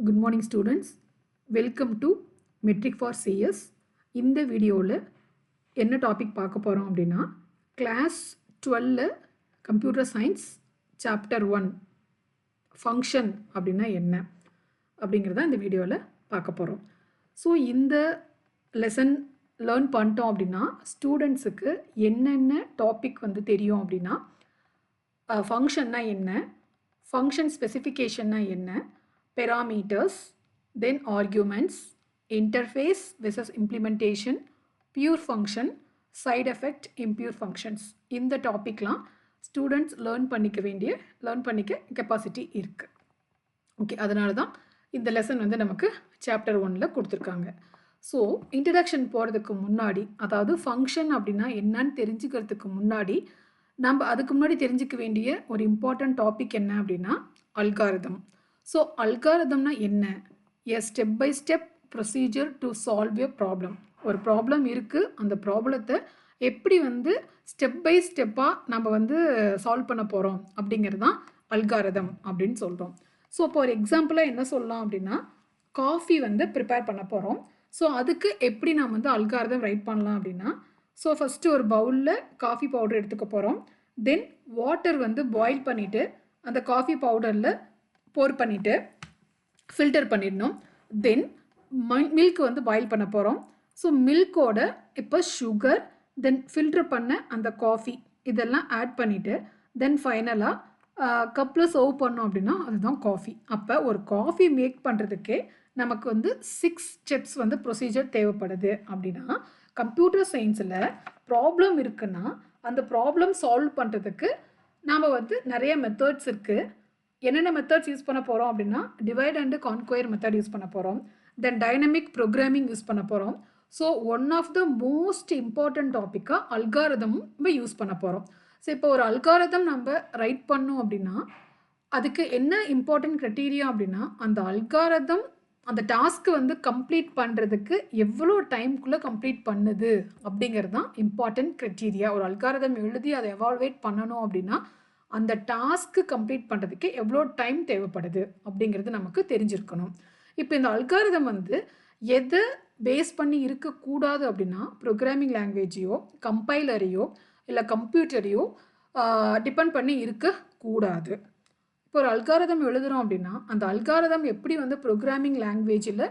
Good morning students. Welcome to Metric for CS. இந்த வீடியோவில் என்ன டாபிக் பார்க்க போகிறோம் அப்படின்னா class 12 computer science chapter 1 function அப்படின்னா என்ன அப்படிங்கிறத இந்த வீடியோவில் பார்க்க போகிறோம். ஸோ இந்த லெசன் லேர்ன் பண்ணிட்டோம் அப்படின்னா ஸ்டூடெண்ட்ஸுக்கு என்னென்ன டாபிக் வந்து தெரியும் அப்படின்னா ஃபங்க்ஷன்னா என்ன, ஃபங்க்ஷன் ஸ்பெசிஃபிகேஷன்னா என்ன, parameters, then arguments, interface versus implementation, pure function, side effect, impure functions. இந்த டாபிக்லாம் ஸ்டூடெண்ட்ஸ் லேர்ன் பண்ணிக்க கெப்பாசிட்டி இருக்குது. ஓகே, அதனால தான் இந்த லெசன் வந்து நமக்கு சாப்டர் 1ல் கொடுத்துருக்காங்க. ஸோ இன்ட்ரடக்ஷன் போகிறதுக்கு முன்னாடி, அதாவது ஃபங்க்ஷன் அப்படின்னா என்னன்னு தெரிஞ்சுக்கிறதுக்கு முன்னாடி நம்ம அதுக்கு முன்னாடி தெரிஞ்சுக்க வேண்டிய ஒரு இம்பார்ட்டன்ட் டாபிக் என்ன அப்படின்னா அல்காரிதம். ஸோ அல்காரிதம்னா என்ன? A step by step procedure to solve a problem. ஒரு ப்ராப்ளம் இருக்குது, அந்த ப்ராப்ளத்தை எப்படி வந்து ஸ்டெப் பை ஸ்டெப்பாக நம்ம வந்து சால்வ் பண்ண போகிறோம் அப்படிங்கிறது தான் அல்காரிதம் அப்படின்னு சொல்கிறோம். ஸோ இப்போ ஒரு எக்ஸாம்பிளாக என்ன சொல்லலாம் அப்படின்னா காஃபி வந்து ப்ரிப்பேர் பண்ண போகிறோம். ஸோ அதுக்கு எப்படி நாம் வந்து அல்காரிதம் ரைட் பண்ணலாம் அப்படின்னா, ஸோ ஃபஸ்ட்டு ஒரு பவுலில் காஃபி பவுடர் எடுத்துக்க போகிறோம். தென் வாட்டர் வந்து பாயில் பண்ணிவிட்டு அந்த காஃபி பவுடரில் போர் பண்ணிவிட்டு ஃபில்டர் பண்ணிடணும். தென் மில்க் வந்து பாயில் பண்ண போகிறோம். ஸோ மில்கோட இப்போ சுகர், தென் ஃபில்டர் பண்ண அந்த காஃபி இதெல்லாம் ஆட் பண்ணிவிட்டு தென் ஃபைனலாக கப்பில் சர்வ் பண்ணோம் அப்படின்னா அதுதான் காஃபி. அப்போ ஒரு காஃபி மேக் பண்ணுறதுக்கே நமக்கு வந்து 6 ஸ்டெப்ஸ் வந்து ப்ரொசீஜர் தேவைப்படுது. அப்படின்னா கம்ப்யூட்டர் சயின்ஸில் ப்ராப்ளம் இருக்குன்னா அந்த ப்ராப்ளம் சால்வ் பண்ணுறதுக்கு நாம் வந்து நிறைய மெத்தட்ஸ் இருக்குது. என்னென்ன மெத்தட்ஸ் யூஸ் பண்ண போகிறோம் அப்படின்னா divide and conquer method use பண்ண போகிறோம். தென் டைனமிக் ப்ரோக்ராமிங் யூஸ் பண்ண போகிறோம். So one of the most important டாப்பிக்காக அல்காரிதமும் நம்ம யூஸ் பண்ண போகிறோம். ஸோ இப்போ ஒரு அல்காரிதம் நம்ம ரைட் பண்ணோம் அப்படின்னா அதுக்கு என்ன இம்பார்ட்டன்ட் க்ரைட்டீரியா அப்படின்னா அந்த அல்காரிதம் அந்த டாஸ்க்கு வந்து கம்ப்ளீட் பண்ணுறதுக்கு எவ்வளோ டைம்குள்ளே கம்ப்ளீட் பண்ணுது அப்படிங்கிறது தான் இம்பார்ட்டன்ட் க்ரைட்டீரியா. ஒரு அல்காரிதம் எழுதி அதை எவால்வேட் பண்ணணும் அப்படின்னா அந்த டாஸ்க்கு கம்ப்ளீட் பண்ணுறதுக்கு எவ்வளோ டைம் தேவைப்படுது அப்படிங்கிறது நமக்கு தெரிஞ்சிருக்கணும். இப்போ இந்த அல்காரிதம் வந்து எதை பேஸ் பண்ணி இருக்கக்கூடாது அப்படின்னா ப்ரோக்ராமிங் லாங்குவேஜையோ கம்பைலரையோ இல்லை கம்ப்யூட்டரையோ டிபெண்ட் பண்ணி இருக்கக்கூடாது. இப்போ ஒரு அல்காரிதம் எழுதுகிறோம் அப்படின்னா அந்த அல்காரிதம் எப்படி வந்து ப்ரோக்ராமிங் லாங்குவேஜில்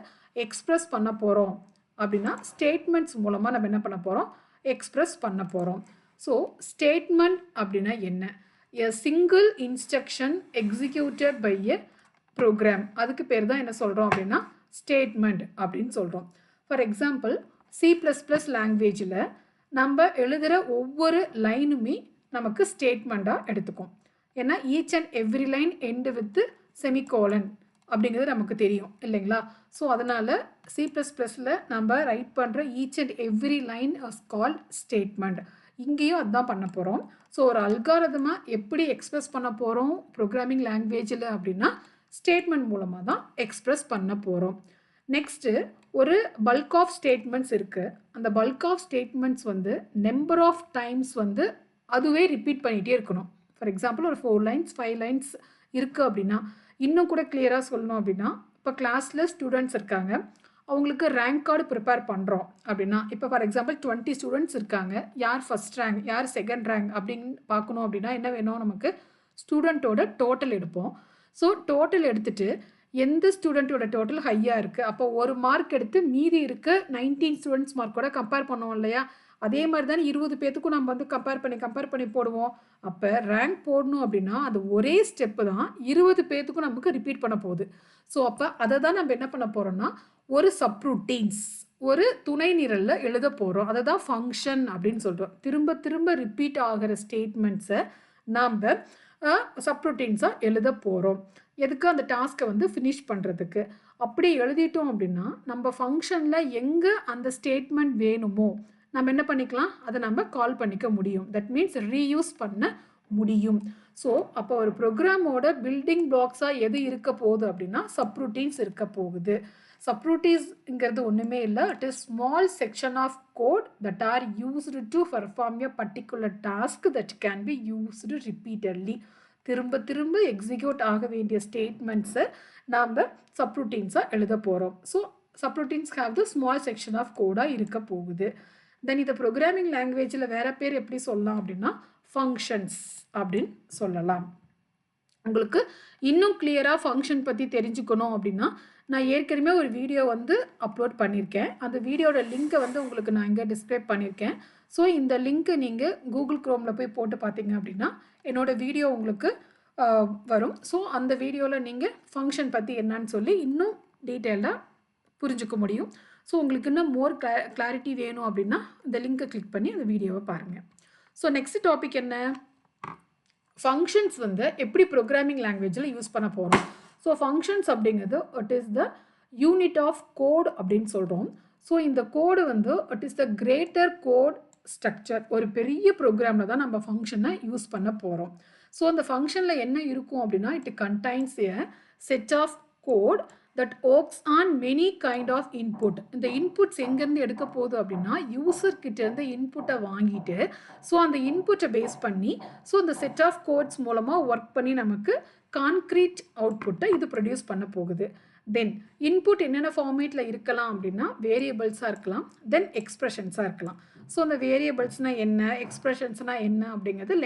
எக்ஸ்ப்ரெஸ் பண்ண போகிறோம் அப்படின்னா ஸ்டேட்மெண்ட்ஸ் மூலமாக நம்ம என்ன பண்ண போகிறோம், எக்ஸ்ப்ரெஸ் பண்ண போகிறோம். ஸோ ஸ்டேட்மெண்ட் அப்படின்னா என்ன? A single instruction executed by a program. அதுக்கு பேர் தான் என்ன சொல்கிறோம் அப்படின்னா ஸ்டேட்மெண்ட் அப்படின்னு சொல்கிறோம். ஃபார் எக்ஸாம்பிள் C++ லாங்குவேஜில் நம்ம எழுதுகிற ஒவ்வொரு லைனுமே நமக்கு ஸ்டேட்மெண்ட்டாக எடுத்துக்கும். ஏன்னா each and every line end with semicolon அப்படிங்கிறது நமக்கு தெரியும் இல்லைங்களா? ஸோ அதனால் C++ல் நம்ம ரைட் பண்ணுற each and every line is called statement. இங்கேயும் அதுதான் பண்ண போகிறோம். ஸோ ஒரு அல்காரிதமாக எப்படி எக்ஸ்ப்ரெஸ் பண்ண போகிறோம் ப்ரோக்ராமிங் லாங்குவேஜில் அப்படின்னா ஸ்டேட்மெண்ட் மூலமாக தான் எக்ஸ்ப்ரெஸ் பண்ண போகிறோம். நெக்ஸ்ட்டு ஒரு பல்க் ஆஃப் ஸ்டேட்மெண்ட்ஸ் இருக்குது. அந்த பல்க் ஆஃப் ஸ்டேட்மெண்ட்ஸ் வந்து நம்பர் ஆஃப் டைம்ஸ் வந்து அதுவே ரிப்பீட் பண்ணிகிட்டே இருக்கணும். ஃபார் எக்ஸாம்பிள் ஒரு 4 லைன்ஸ் 5 லைன்ஸ் இருக்குது அப்படின்னா இன்னும் கூட கிளியராக சொல்லணும் அப்படின்னா இப்போ கிளாஸில் ஸ்டூடெண்ட்ஸ் இருக்காங்க, அவங்களுக்கு ரேங்க் கார்டு ப்ரிப்பேர் பண்ணுறோம் அப்படின்னா இப்போ ஃபார் எக்ஸாம்பிள் 20 ஸ்டூடெண்ட்ஸ் இருக்காங்க, யார் ஃபஸ்ட் ரேங்க் யார் செகண்ட் ரேங்க் அப்படின்னு பார்க்கணும் அப்படின்னா என்ன வேணும், நமக்கு ஸ்டூடெண்ட்டோட டோட்டல் எடுப்போம். ஸோ டோட்டல் எடுத்துகிட்டு எந்த ஸ்டூடெண்ட்டோட டோட்டல் ஹையாக இருக்குது அப்போ ஒரு மார்க் எடுத்து மீதி இருக்க 19 ஸ்டூடெண்ட்ஸ் மார்க்கோட கம்பேர் பண்ணுவோம் இல்லையா? அதே மாதிரி தானே 20 பேத்துக்கும் நம்ம வந்து கம்பேர் பண்ணி போடுவோம். அப்போ ரேங்க் போடணும் அப்படின்னா அது ஒரே ஸ்டெப்பு தான் 20 பேத்துக்கும் நமக்கு ரிப்பீட் பண்ண போகுது. ஸோ அப்போ அதை தான் நம்ம என்ன பண்ண போகிறோம்னா ஒரு சப்ரூட்டீன்ஸ் ஒரு துணை நிரலில் எழுத போகிறோம். அதை தான் ஃபங்க்ஷன் அப்படின்னு சொல்கிறோம். திரும்ப திரும்ப ரிப்பீட் ஆகிற ஸ்டேட்மெண்ட்ஸை நாம் சப்ரூட்டீன்ஸாக எழுத போகிறோம். எதுக்கு? அந்த டாஸ்க்கை வந்து ஃபினிஷ் பண்ணுறதுக்கு. அப்படி எழுதிட்டோம் அப்படின்னா நம்ம ஃபங்க்ஷனில் எங்கே அந்த ஸ்டேட்மெண்ட் வேணுமோ நம்ம என்ன பண்ணிக்கலாம், அதை நம்ம கால் பண்ணிக்க முடியும். தட் மீன்ஸ் ரீயூஸ் பண்ண முடியும். ஸோ அப்போ ஒரு ப்ரோக்ராமோட பில்டிங் பிளாக்ஸாக எது இருக்க போகுது அப்படின்னா சப்ரூட்டீன்ஸ் இருக்க போகுது. சப்ரூட்டீன்ஸ்ங்கிறது ஒன்றுமே இல்லை, it is small section of code that are used to perform a particular task that can be used repeatedly. திரும்ப திரும்ப எக்ஸிக்யூட் ஆக வேண்டிய ஸ்டேட்மெண்ட்ஸை நாம் சப்ரூட்டீன்ஸாக எழுத போகிறோம். So subroutines have the small section of கோடாக இருக்க போகுது. தென் இதை ப்ரோக்ராமிங் லாங்குவேஜில் வேறு பேர் எப்படி சொல்லலாம் அப்படின்னா ஃபங்க்ஷன்ஸ் அப்படின்னு சொல்லலாம். உங்களுக்கு இன்னும் கிளியராக ஃபங்க்ஷன் பற்றி தெரிஞ்சுக்கணும் அப்படின்னா நான் ஏற்கனவே ஒரு வீடியோ வந்து அப்லோட் பண்ணியிருக்கேன். அந்த வீடியோட லிங்க்கை வந்து உங்களுக்கு நான் இங்கே டிஸ்கிரைப் பண்ணியிருக்கேன். ஸோ இந்த லிங்க்கை நீங்கள் கூகுள் க்ரோமில் போய் போட்டு பார்த்தீங்க அப்படின்னா என்னோடய வீடியோ உங்களுக்கு வரும். ஸோ அந்த வீடியோவில் நீங்கள் ஃபங்க்ஷன் பற்றி என்னன்னு சொல்லி இன்னும் டீட்டெயிலாக புரிஞ்சுக்க முடியும். ஸோ உங்களுக்கு இன்னும் மோர் கிளாரிட்டி வேணும் அப்படின்னா இந்த லிங்க்கை கிளிக் பண்ணி அந்த வீடியோவை பாருங்கள். ஸோ நெக்ஸ்ட் டாபிக் என்ன, ஃபங்க்ஷன்ஸ் வந்து எப்படி ப்ரோக்ராமிங் லாங்குவேஜில் யூஸ் பண்ண போகிறோம். ஸோ ஃபங்க்ஷன்ஸ் அப்படிங்கிறது it is the unit of code அப்படின்னு சொல்கிறோம். ஸோ இந்த கோடு வந்து it is the greater code structure. ஒரு பெரிய ப்ரோக்ராமில் தான் நம்ம ஃபங்க்ஷனை யூஸ் பண்ண போகிறோம். ஸோ அந்த ஃபங்க்ஷனில் என்ன இருக்கும் அப்படின்னா it contains a set of code that works on many kind of input. இந்த இன்புட்ஸ் எங்கேருந்து எடுக்க போகுது அப்படின்னா யூசர்கிட்ட இருந்து இன்புட்டை வாங்கிட்டு ஸோ அந்த இன்புட்டை பேஸ் பண்ணி ஸோ இந்த செட் ஆஃப் கோட்ஸ் மூலமாக ஒர்க் பண்ணி நமக்கு கான்க்ரீட் அவுட்புட்டை இது ப்ரொடியூஸ் பண்ண போகுது. தென் இன்புட் என்னென்ன ஃபார்மேட்டில் இருக்கலாம் அப்படின்னா வேரியபிள்ஸாக இருக்கலாம், தென் எக்ஸ்ப்ரெஷன்ஸாக இருக்கலாம். ஸோ அந்த வேரியபிள்ஸ்னால் என்ன, எக்ஸ்ப்ரெஷன்ஸ்னால் என்ன அப்படிங்கிறது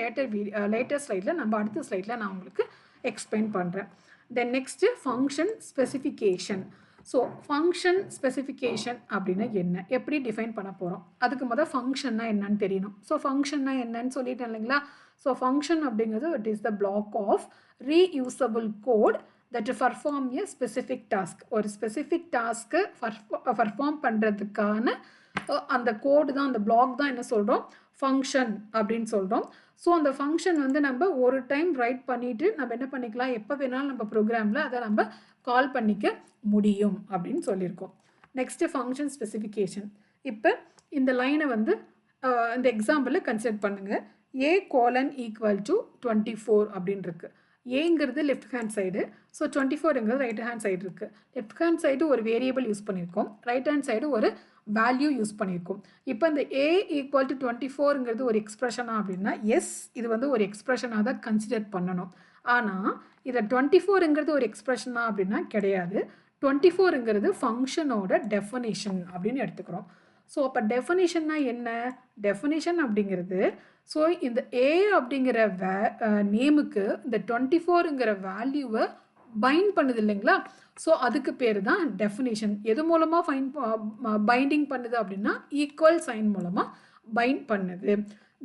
லேட்டர் ஸ்லைடில் நம்ம அடுத்த ஸ்லைடில் நான் உங்களுக்கு எக்ஸ்பிளைன் பண்ணுறேன். Then next function specification. So function specification அப்படின்னா என்ன, எப்படி டிஃபைன் பண்ண போகிறோம், அதுக்கு முதல் ஃபங்க்ஷன்னா என்னன்னு தெரியணும். ஸோ ஃபங்க்ஷன்னா என்னன்னு சொல்லிட்டேன் இல்லைங்களா. ஸோ ஃபங்க்ஷன் அப்படிங்கிறது it is the block of reusable code that perform a specific task. ஒரு ஸ்பெசிஃபிக் டாஸ்க்கு பர்ஃபார்ம் பண்ணுறதுக்கான அந்த கோடு தான், அந்த பிளாக் தான் என்ன சொல்கிறோம் ஃபங்க்ஷன் அப்படின்னு சொல்கிறோம். ஸோ அந்த ஃபங்க்ஷன் வந்து நம்ம ஒரு டைம் ரைட் பண்ணிவிட்டு நம்ம என்ன பண்ணிக்கலாம், எப்போ வேணாலும் நம்ம ப்ரோக்ராமில் அதை நம்ம கால் பண்ணிக்க முடியும் அப்படின்னு சொல்லியிருக்கோம். Next function specification. இப்போ இந்த லைனை வந்து இந்த எக்ஸாம்பிளில் கன்சிடர் பண்ணுங்கள். A:=24 அப்படின்னு இருக்குது. ஏங்கிறது லெஃப்ட் ஹேண்ட் சைடு, ஸோ 24ங்கிறது ரைட் ஹேண்ட் சைடு இருக்குது. லெஃப்ட் ஹேண்ட் சைடு ஒரு வேரியபிள் யூஸ் பண்ணியிருக்கோம், ரைட் ஹேண்ட் சைடு ஒரு வேல்யூ யூஸ் பண்ணியிருக்கோம். இப்போ இந்த A=24ங்கிறது ஒரு எக்ஸ்ப்ரெஷனாக அப்படின்னா எஸ், இது வந்து ஒரு எக்ஸ்ப்ரெஷனாக தான் கன்சிடர் பண்ணணும். ஆனால் இதை 24ங்கிறது ஒரு எக்ஸ்ப்ரெஷனாக அப்படின்னா கிடையாது. 24ங்கிறது ஃபங்க்ஷனோட டெஃபனிஷன் அப்படின்னு எடுத்துக்கிறோம். ஸோ அப்போ டெஃபனிஷன்னா என்ன, டெஃபனிஷன் அப்படிங்கிறது ஸோ இந்த ஏ அப்படிங்கிற நேமுக்கு இந்த 24ங்கிற வேல்யூவை பைண்ட் பண்ணுது இல்லைங்களா. ஸோ அதுக்கு பேர் தான் டெஃபினேஷன். எது மூலமாக பைண்டிங் பண்ணுது அப்படின்னா ஈக்குவல் சைன் மூலமாக பைண்ட் பண்ணுது.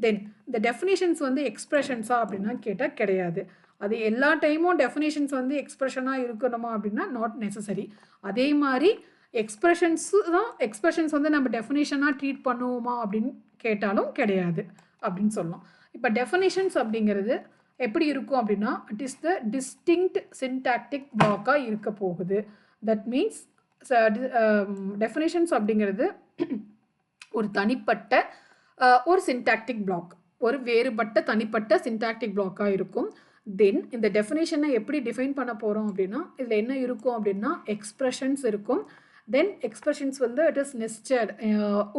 தென் இந்த டெஃபினேஷன்ஸ் வந்து எக்ஸ்ப்ரெஷன்ஸா அப்படின்னா கேட்டால் கிடையாது. அது எல்லா டைமும் டெஃபினேஷன்ஸ் வந்து எக்ஸ்ப்ரெஷனாக இருக்கணுமா அப்படின்னா நாட் நெசசரி. அதே மாதிரி எக்ஸ்ப்ரெஷன்ஸ் வந்து நம்ம டெஃபினேஷனாக ட்ரீட் பண்ணுவோமா அப்படின்னு கேட்டாலும் கிடையாது அப்படின்னு சொல்லலாம். இப்போ டெஃபினேஷன்ஸ் அப்படிங்கிறது எப்படி இருக்கும் அப்படின்னா it is the distinct syntactic பிளாக்காக இருக்க போகுது. தட் மீன்ஸ் டெஃபினேஷன்ஸ் அப்படிங்கிறது ஒரு தனிப்பட்ட ஒரு சின்டாக்டிக் பிளாக், ஒரு வேறுபட்ட தனிப்பட்ட சின்டாக்டிக் பிளாக்காக இருக்கும். தென் இந்த டெஃபினேஷனை எப்படி டிஃபைன் பண்ண போகிறோம் அப்படின்னா இதில் என்ன இருக்கும் அப்படின்னா எக்ஸ்ப்ரெஷன்ஸ் இருக்கும். தென் எக்ஸ்ப்ரெஷன்ஸ் வந்து இட் இஸ் நெஸ்டட்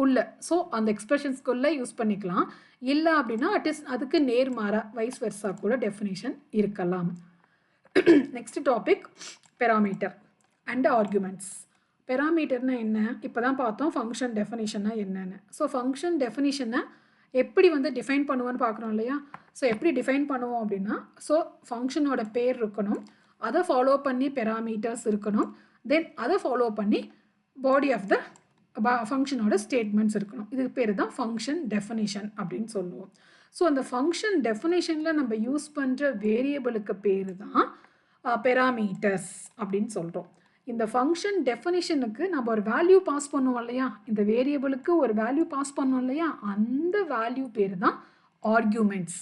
உள்ள, ஸோ அந்த எக்ஸ்ப்ரெஷன்ஸ்குள்ளே யூஸ் பண்ணிக்கலாம். இல்லை அப்படின்னா இட் இஸ் அதுக்கு நேர்மாறாக வைஸ் வெர்ஸா கூட டெஃபினேஷன் இருக்கலாம். Next topic parameter and arguments. பெராமீட்டர்னா என்ன, இப்போ தான் பார்த்தோம் ஃபங்க்ஷன் டெஃபினேஷன்னா என்னென்னு. ஸோ ஃபங்க்ஷன் டெஃபினேஷனை எப்படி வந்து டிஃபைன் பண்ணுவோன்னு பார்க்குறோம் இல்லையா. ஸோ எப்படி டிஃபைன் பண்ணுவோம் அப்படின்னா ஸோ ஃபங்க்ஷனோட பேர் இருக்கணும், அதை ஃபாலோ பண்ணி பெராமீட்டர்ஸ் இருக்கணும், தென் அதை ஃபாலோ பண்ணி பாடி ஆஃப் த ஃபங்க்ஷனோட ஸ்டேட்மெண்ட்ஸ் இருக்கணும். இதுக்கு பேர் தான் ஃபங்க்ஷன் டெஃபினேஷன் அப்படின்னு சொல்லுவோம். ஸோ அந்த ஃபங்க்ஷன் டெஃபினேஷனில் நம்ம யூஸ் பண்ணுற வேரியபிளுக்கு பேர் தான் பெராமீட்டர்ஸ் அப்படின்னு சொல்கிறோம். இந்த ஃபங்க்ஷன் டெஃபினேஷனுக்கு நம்ம ஒரு வேல்யூ பாஸ் பண்ணுவோம் இல்லையா, இந்த வேரியபிளுக்கு ஒரு வேல்யூ பாஸ் பண்ணுவோம் இல்லையா, அந்த வேல்யூ பேர் தான் arguments.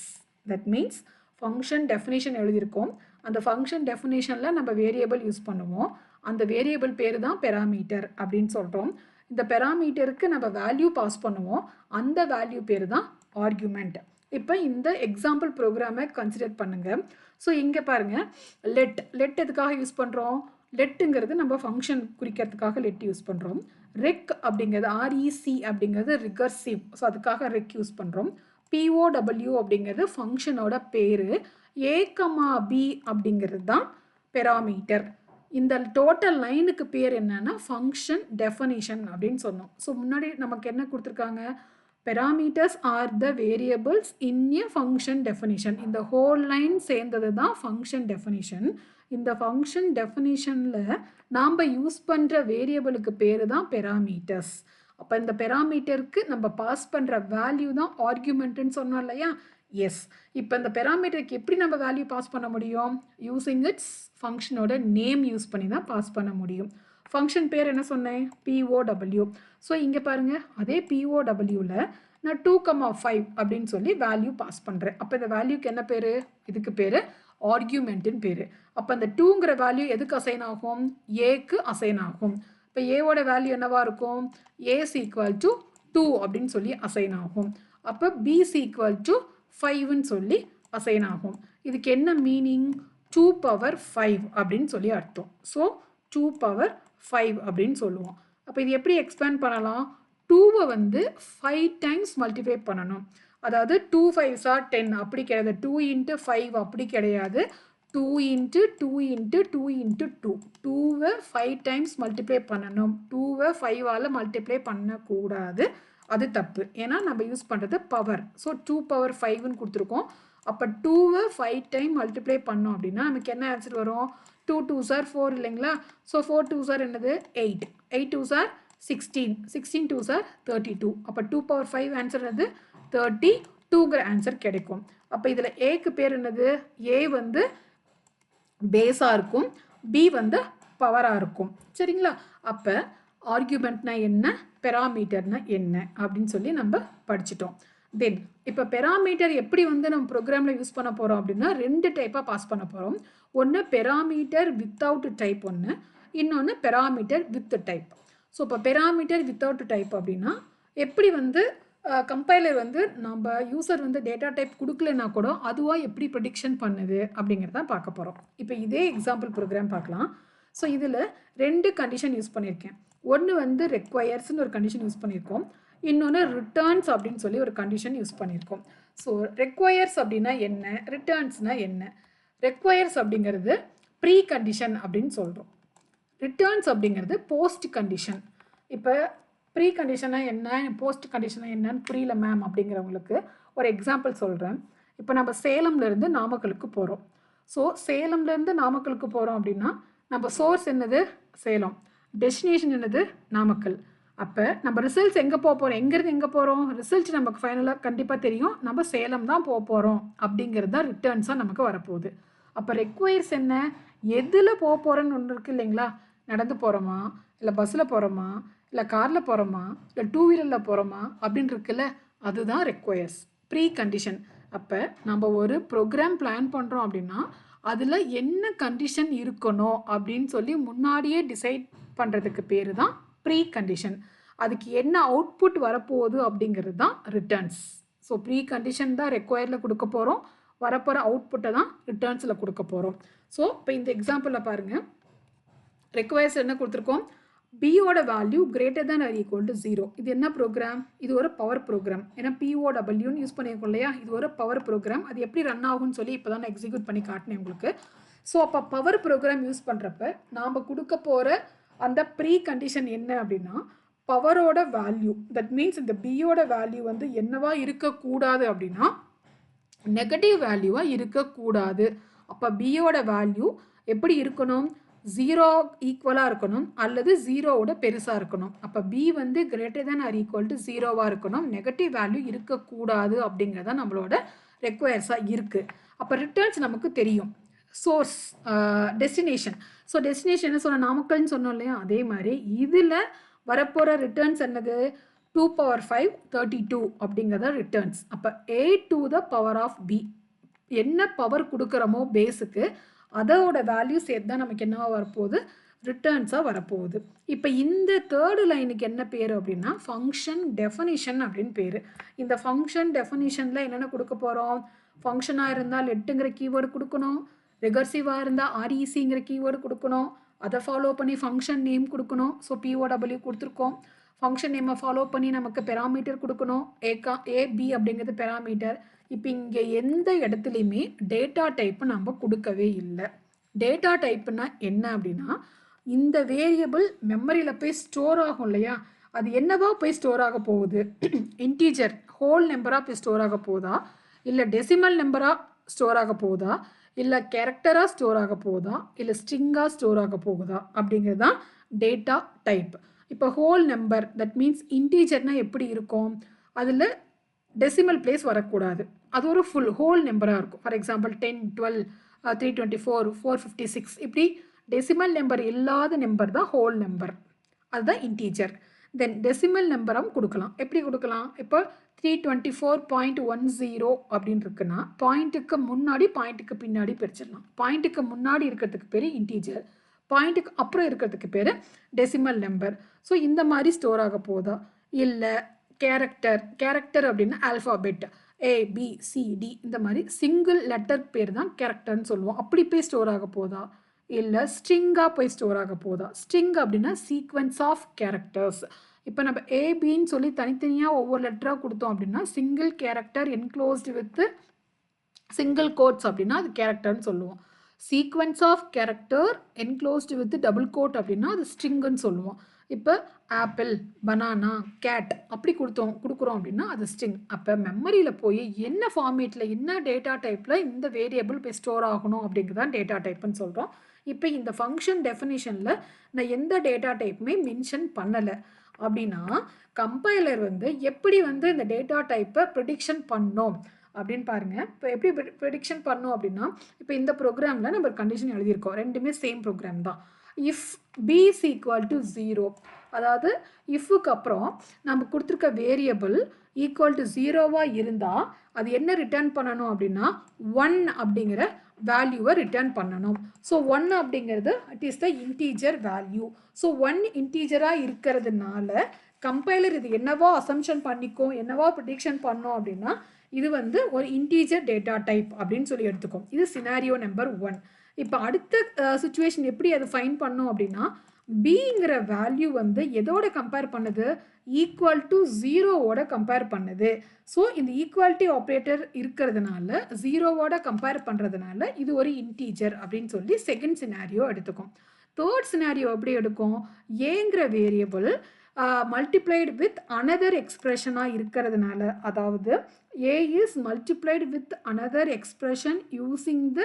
That means function definition எழுதியிருக்கோம், அந்த ஃபங்க்ஷன் டெஃபினேஷனில் நம்ம வேரியபிள் யூஸ் பண்ணுவோம், அந்த வேரியபிள் பேர் தான் பெராமீட்டர் அப்படின்னு சொல்கிறோம். இந்த பெராமீட்டருக்கு நம்ம வேல்யூ பாஸ் பண்ணுவோம், அந்த வேல்யூ பேர் தான் ஆர்குமெண்ட். இப்போ இந்த எக்ஸாம்பிள் ப்ரோக்ராமை கன்சிடர் பண்ணுங்கள். ஸோ இங்கே பாருங்கள், லெட் எதுக்காக யூஸ் பண்ணுறோம், லெட்டுங்கிறது நம்ம ஃபங்க்ஷன் குறிக்கிறதுக்காக லெட் யூஸ் பண்ணுறோம். ரெக் அப்படிங்கிறது ஆர்இசி அப்படிங்கிறது ரிகர்சிவ், ஸோ அதுக்காக ரெக் யூஸ் பண்ணுறோம். POW அப்படிங்கிறது ஃபங்க்ஷனோட பேர், a, b அப்படிங்கிறது தான் பெராமீட்டர். இந்த டோட்டல் லைனுக்கு பேர் என்னன்னா ஃபங்க்ஷன் டெஃபனிஷன் அப்படின்னு சொன்னோம். ஸோ முன்னாடி நமக்கு என்ன கொடுத்துருக்காங்க, parameters are the variables in a function definition. இந்த whole line சேர்ந்தது தான் function definition. இந்த function definitionல நாம் யூஸ் பண்ணுற வேரியபிளுக்கு பேர் தான் parameters. அப்போ இந்த parameterக்கு நம்ம பாஸ் பண்ணுற வேல்யூ தான் ஆர்குமெண்ட்னு சொன்னோம் இல்லையா. எஸ், இப்போ இந்த பெராமீட்டருக்கு எப்படி நம்ம வேல்யூ பாஸ் பண்ண முடியும், யூஸிங் இட்ஸ் ஃபங்க்ஷனோட நேம் யூஸ் பண்ணி தான் பாஸ் பண்ண முடியும். ஃபங்க்ஷன் பேர் என்ன சொன்னேன், POW. ஸோ இங்கே பாருங்கள், அதே POWவில் நான் 2,5 அப்படின்னு சொல்லி வேல்யூ பாஸ் பண்ணுறேன். அப்போ இந்த வேல்யூக்கு என்ன பேர், இதுக்கு பேர் ஆர்கியூமெண்ட்டுன்னு பேர். அப்போ அந்த 2ங்கிற வேல்யூ எதுக்கு அசைன் ஆகும், ஏக்கு அசைன் ஆகும். இப்போ ஏவோட வேல்யூ என்னவா இருக்கும், ஏஸ் ஈக்குவல் டு 2 அப்படின்னு சொல்லி அசைன் ஆகும். அப்போ பிஸ் ஈக்குவல் டு 5ன்னு சொல்லி அசைன் ஆகும். இதுக்கு என்ன மீனிங், 2 power 5 அப்படின்னு சொல்லி அர்த்தம். ஸோ 2 power 5 அப்படின்னு சொல்லுவோம். அப்போ இது எப்படி எக்ஸ்பேண்ட் பண்ணலாம், 2வை வந்து 5 டைம்ஸ் மல்டிப்ளை பண்ணணும். அதாவது 2 5s are 10 அப்படி கிடையாது, 2 into 5 அப்படி கிடையாது, 2 into 2 into 2 into 2. 2வை 5 times multiply பண்ணணும், 2வை 5ஆல் மல்டிப்ளை பண்ணக்கூடாது, அது தப்பு. ஏன்னா நம்ம யூஸ் பண்ணுறது பவர். ஸோ 2 power 5ன்னு கொடுத்துருக்கோம். அப்போ 2வை 5 டைம் மல்டிப்ளை பண்ணோம் அப்படின்னா நமக்கு என்ன ஆன்சர் வரும், 2 2s are 4 இல்லைங்களா. ஸோ 4 2s are என்னது 8, 8 2s are 16, 16 2s are 32. அப்போ 2 power 5 ஆன்சர் என்னது 32ங்கிற ஆன்சர் கிடைக்கும். அப்போ இதில் ஏக்கு பேர் என்னது, ஏ வந்து பேஸாக இருக்கும், பி வந்து பவராக இருக்கும். சரிங்களா. அப்போ ஆர்கியூமெண்ட்னா என்ன, பெராமீட்டர்னா என்ன அப்படின்னு சொல்லி நம்ம படிச்சிட்டோம். தென் இப்போ பெராமீட்டர் எப்படி வந்து நம்ம ப்ரோக்ராமில் யூஸ் பண்ண போகிறோம் அப்படின்னா 2 டைப்பாக பாஸ் பண்ண போகிறோம். ஒன்று பெராமீட்டர் வித்தவுட் டைப், ஒன்று இன்னொன்று பெராமீட்டர் வித் டைப். ஸோ இப்போ பெராமீட்டர் வித்தவுட் டைப் அப்படின்னா எப்படி வந்து கம்பைலர் வந்து நம்ம யூசர் வந்து டேட்டா டைப் கொடுக்கலன்னா கூட அதுவாக எப்படி ப்ரெடிக்ஷன் பண்ணுது அப்படிங்கிறத பார்க்க போகிறோம். இப்போ இதே எக்ஸாம்பிள் ப்ரோக்ராம் பார்க்கலாம். ஸோ இதில் 2 கண்டிஷன் யூஸ் பண்ணியிருக்கேன். ஒன்று வந்து ரெக்வயர்ஸ்னு ஒரு கண்டிஷன் யூஸ் பண்ணியிருக்கோம், இன்னொன்று ரிட்டர்ன்ஸ் அப்படின்னு சொல்லி ஒரு கண்டிஷன் யூஸ் பண்ணியிருக்கோம். ஸோ ரெக்வயர்ஸ் அப்படின்னா என்ன, ரிட்டர்ன்ஸ்னால் என்ன. ரெக்வயர்ஸ் அப்படிங்கிறது ப்ரீ கண்டிஷன் அப்படின்னு சொல்கிறோம், ரிட்டர்ன்ஸ் அப்படிங்கிறது போஸ்ட் கண்டிஷன். இப்போ ப்ரீ கண்டிஷனாக என்ன, போஸ்ட் கண்டிஷனாக என்னன்னு புரியல மேம் அப்படிங்கிறவங்களுக்கு ஒரு எக்ஸாம்பிள் சொல்கிறேன். இப்போ நம்ம சேலம்லேருந்து நாமக்கலுக்கு போகிறோம். ஸோ சேலம்லேருந்து நாமக்கலுக்கு போகிறோம் அப்படின்னா நம்ம சோர்ஸ் என்னது சேலம், டெஸ்டினேஷன் என்னது நாமக்கல். அப்போ நம்ம ரிசல்ட்ஸ் எங்கே போக போகிறோம், எங்கேருந்து எங்கே போகிறோம், ரிசல்ட் நமக்கு ஃபைனலாக கண்டிப்பாக தெரியும், நம்ம சேலம் தான் போக போகிறோம் அப்படிங்கிறது தான் ரிட்டர்ன்ஸாக நமக்கு வரப்போகுது. அப்போ ரெக்வயர்ஸ் என்ன, எதில் போக போகிறோன்னு ஒன்று இருக்குது இல்லைங்களா, நடந்து போகிறோமா, இல்லை பஸ்ஸில் போகிறோமா, இல்லை காரில் போகிறோமா, இல்லை 2 வீலரில் போகிறோமா அப்படின்னு இருக்குல்ல, அதுதான் ரெக்வயர்ஸ் ப்ரீ கண்டிஷன். அப்போ நம்ம ஒரு ப்ரோக்ராம் பிளான் பண்ணுறோம் அப்படின்னா அதில் என்ன கண்டிஷன் இருக்கணும் அப்படின்னு சொல்லி முன்னாடியே டிசைட் பண்ணுறதுக்கு பேர் தான் ப்ரீ கண்டிஷன். அதுக்கு என்ன அவுட்புட் வரப்போகுது அப்படிங்கிறது தான் ரிட்டர்ன்ஸ். ஸோ ப்ரீ கண்டிஷன் தான் ரெக்வயரில் கொடுக்க போகிறோம், வரப்போகிற அவுட்புட்டை தான் ரிட்டர்ன்ஸில் கொடுக்க போகிறோம். ஸோ இப்போ இந்த எக்ஸாம்பிளில் பாருங்கள், ரெக்வயர்ஸ் என்ன கொடுத்துருக்கோம், பியோட value greater than or equal to 0. இது என்ன ப்ரோக்ராம், இது ஒரு பவர் ப்ரோக்ராம். ஏன்னா POWன்னு யூஸ் பண்ணியிருக்கோம் இல்லையா, இது ஒரு பவர் ப்ரோக்ராம். அது எப்படி ரன் ஆகும்னு சொல்லி இப்போ தான் நான் எக்ஸிக்யூட் பண்ணி காட்டினேன் உங்களுக்கு. ஸோ அப்போ பவர் ப்ரோக்ராம் யூஸ் பண்ணுறப்ப நாம் கொடுக்க போகிற அந்த ப்ரீ கண்டிஷன் என்ன அப்படின்னா பவரோட வேல்யூ. தட் மீன்ஸ் இந்த பியோட வேல்யூ வந்து என்னவா இருக்கக்கூடாது அப்படின்னா நெகட்டிவ் வேல்யூவாக இருக்கக்கூடாது. அப்போ பியோட வேல்யூ எப்படி இருக்கணும், 0 ஈக்குவலாக இருக்கணும் அல்லது 0வோட பெருசாக இருக்கணும். அப்போ பி வந்து greater than or equal to 0வாக இருக்கணும், நெகட்டிவ் வேல்யூ இருக்கக்கூடாது அப்படிங்கிறத நம்மளோட ரெக்வயர்ஸாக இருக்குது. அப்போ ரிட்டர்ன்ஸ் நமக்கு தெரியும், சோர்ஸ் டெஸ்டினேஷன். ஸோ டெஸ்டினேஷன் என்ன சொன்ன, நாமக்கல்னு சொன்னோம் இல்லையா, அதே மாதிரி இதில் வரப்போகிற ரிட்டர்ன்ஸ் என்னது 2 power 5 32 அப்படிங்கிறத ரிட்டர்ன்ஸ். அப்போ a to the power of b என்ன பவர் கொடுக்குறோமோ பேஸுக்கு அதோட வேல்யூ சேர்த்து தான் நமக்கு என்னவா வரப்போகுது, ரிட்டர்ன்ஸாக வரப்போகுது. இப்போ இந்த தேர்டு லைனுக்கு என்ன பேர் அப்படின்னா ஃபங்க்ஷன் டெஃபனிஷன் அப்படின்னு பேர். இந்த ஃபங்க்ஷன் டெஃபனிஷனில் என்னென்ன கொடுக்க போகிறோம், ஃபங்க்ஷனாக இருந்தால் லெட்டுங்கிற கீவேர்டு கொடுக்கணும், ரெகர்சிவாக இருந்தால் RECங்கிற கீவேர்டு கொடுக்கணும், அதை ஃபாலோ பண்ணி ஃபங்க்ஷன் நேம் கொடுக்கணும். ஸோ POW கொடுத்துருக்கோம். ஃபங்க்ஷன் நேமை ஃபாலோ பண்ணி நமக்கு பெராமீட்டர் கொடுக்கணும், AB அப்படிங்கிறது பெராமீட்டர், இப்போ இங்கே எந்த இடத்துலையுமே டேட்டா டைப்பு நம்ம கொடுக்கவே இல்லை. டேட்டா டைப்புனா என்ன அப்படின்னா, இந்த வேரியபிள் மெமரியில் போய் ஸ்டோர் ஆகும் இல்லையா, அது என்னவா போய் ஸ்டோர் ஆக போகுது? இன்டீஜர் ஹோல் நம்பராக போய் ஸ்டோர் ஆக போகுதா, இல்லை டெசிமல் நம்பராக ஸ்டோர் ஆக போகுதா, இல்லை கேரக்டராக ஸ்டோர் ஆக போகுதா, இல்லை ஸ்ட்ரிங்காக ஸ்டோர் ஆக போகுதா அப்படிங்கிறது தான் டேட்டா டைப். இப்போ ஹோல் நம்பர் தட் மீன்ஸ் இன்டீஜர்னால் எப்படி இருக்கும்? அதில் டெசிமல் பிளேஸ் வரக்கூடாது, அது ஒரு ஃபுல் ஹோல் நம்பராக இருக்கும். ஃபார் எக்ஸாம்பிள் 10, 12, 324, 456 இப்படி டெசிமல் நம்பர் இல்லாத நம்பர் தான் ஹோல் நம்பர், அதுதான் இன்டீஜர். தென் டெசிமல் நம்பரும் கொடுக்கலாம். எப்படி கொடுக்கலாம்? இப்போ 324.10 அப்படின்னு இருக்குன்னா பாயிண்ட்டுக்கு முன்னாடி பாயிண்ட்டுக்கு பின்னாடி பிரிச்சிடலாம். பாயிண்ட்டுக்கு முன்னாடி இருக்கிறதுக்கு பேர் இன்டீஜர், பாயிண்ட்டுக்கு அப்புறம் இருக்கிறதுக்கு பேர் டெசிமல் நம்பர். ஸோ இந்த மாதிரி ஸ்டோர் ஆக போதா? இல்லை கேரக்டர் அப்படின்னா ஆல்ஃபாபெட் ABCD இந்த மாதிரி சிங்கிள் லெட்டர் பேர் தான் கேரக்டர்னு சொல்லுவோம். அப்படி போய் ஸ்டோர் ஆக போதா? இல்லை ஸ்ட்ரிங்காக போய் ஸ்டோர் ஆக போதா? ஸ்ட்ரிங் அப்படின்னா சீக்வன்ஸ் ஆஃப் கேரக்டர்ஸ். இப்போ நம்ம ஏபின்னு சொல்லி தனித்தனியாக ஒவ்வொரு லெட்டராக கொடுத்தோம் அப்படின்னா single character enclosed with single quotes அப்படின்னா அது கேரக்டர்னு சொல்லுவோம். Sequence of character enclosed with double quote அப்படின்னா அது ஸ்ட்ரிங்குன்னு சொல்லுவோம். இப்போ ஆப்பிள், பனானா, கேட் அப்படி கொடுக்குறோம் அப்படின்னா அது ஸ்ட்ரிங். அப்போ மெமரியில் போய் என்ன ஃபார்மேட்டில் என்ன டேட்டா டைப்பில் இந்த வேரியபிள் போய் ஸ்டோர் ஆகணும் அப்படிங்கிறது தான் டேட்டா டைப்புன்னு சொல்கிறோம். இப்போ இந்த ஃபங்க்ஷன் டெஃபினிஷனில் நான் எந்த டேட்டா டைப்புமே மென்ஷன் பண்ணலை அப்படின்னா கம்பைலர் எப்படி இந்த டேட்டா டைப்பை ப்ரிடிக்ஷன் பண்ணோம் அப்படின்னு பாருங்கள். இப்போ எப்படி ப்ரிடிக்ஷன் பண்ணோம் அப்படின்னா, இப்போ இந்த ப்ரோக்ராமில் நம்ம கண்டிஷன் எழுதியிருக்கோம், ரெண்டுமே சேம் ப்ரோக்ராம் தான். If b is equal to 0, அதாவது இஃப்க்கு அப்புறம் நம்ம கொடுத்துருக்க வேரியபிள் ஈக்குவல் டு 0வா இருந்தால் அது என்ன ரிட்டர்ன் பண்ணணும் அப்படின்னா 1 அப்படிங்கிற வேல்யூவை ரிட்டர்ன் பண்ணணும். ஸோ 1 அப்படிங்கிறது it is the integer value. So 1 இன்டீஜராக இருக்கிறதுனால கம்பைலர் இது என்னவா அசம்ஷன் பண்ணிக்கும், என்னவா ப்ரிடிக்ஷன் பண்ணோம் அப்படின்னா இது ஒரு இன்டீஜர் டேட்டா டைப் அப்படின்னு சொல்லி எடுத்துக்கும். இது சினாரியோ நம்பர் 1. இப்போ அடுத்த சுச்சுவேஷன் எப்படி அது ஃபைன் பண்ணோம் அப்படின்னா பிங்கிற வேல்யூ எதோட கம்பேர் பண்ணுது? ஈக்குவல் டு 0வோட கம்பேர் பண்ணுது. ஸோ இந்த ஈக்குவாலிட்டி ஆப்ரேட்டர் இருக்கிறதுனால 0வோட கம்பேர் பண்ணுறதுனால இது ஒரு இன்டீஜர் அப்படின்னு சொல்லி செகண்ட் சினாரியோ எடுத்துக்கும். தேர்ட் சினாரியோ எப்படி எடுக்கும்? ஏங்கிற வேரியபிள் மல்டிப்ளைடு வித் அனதர் எக்ஸ்பிரஷனாக இருக்கிறதுனால, அதாவது A is multiplied with another expression using the